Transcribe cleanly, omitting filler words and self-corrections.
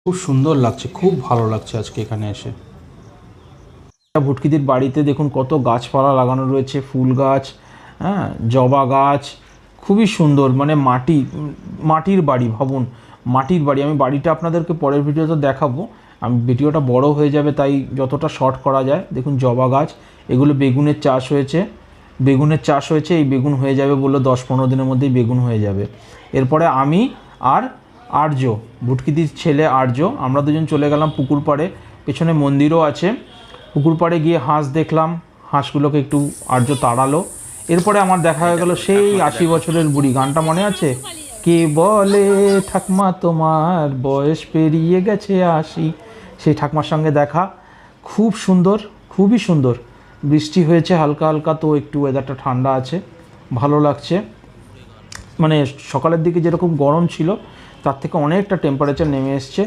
খুব সুন্দর লাগছে, খুব ভালো লাগছে আজকে এখানে এসে। ভুটকিদির বাড়িতে দেখুন কত গাছপালা লাগানো রয়েছে, ফুল গাছ, হ্যাঁ, জবা গাছ, খুবই সুন্দর। মানে মাটির বাড়ি, ভাবুন মাটির বাড়ি। আমি বাড়িটা আপনাদেরকে পরের ভিডিওতে দেখাবো, আমি ভিডিওটা বড় হয়ে যাবে তাই যতটা শর্ট করা যায়। দেখুন জবা গাছ, এগুলো বেগুনের চাষ হয়েছে, এই বেগুন হয়ে যাবে বললো 10-15 দিনের মধ্যেই বেগুন হয়ে যাবে। এরপরে আমি আর আর্য, ভুটকিদির ছেলে আর্য, আমরা দুজন চলে গেলাম পুকুর পাড়ে, পেছনে মন্দিরও আছে। পুকুর পাড়ে গিয়ে হাঁস দেখলাম, হাঁসগুলোকে একটু আর্য তাড়ালো। এরপরে আমার দেখা হয়ে গেল সেই 80 বছরের বুড়ি, গানটা মনে আছে? কে বলে ঠাকমা তোমার বয়স পেরিয়ে গেছে 80, সেই ঠাকমার সঙ্গে দেখা। খুব সুন্দর, খুবই সুন্দর। বৃষ্টি হয়েছে হালকা হালকা, তো একটু ওয়েদারটা ঠান্ডা আছে, ভালো লাগছে। মানে সকালের দিকে যেরকম গরম ছিল তার থেকে অনেকটা টেম্পারেচার নেমে এসছে।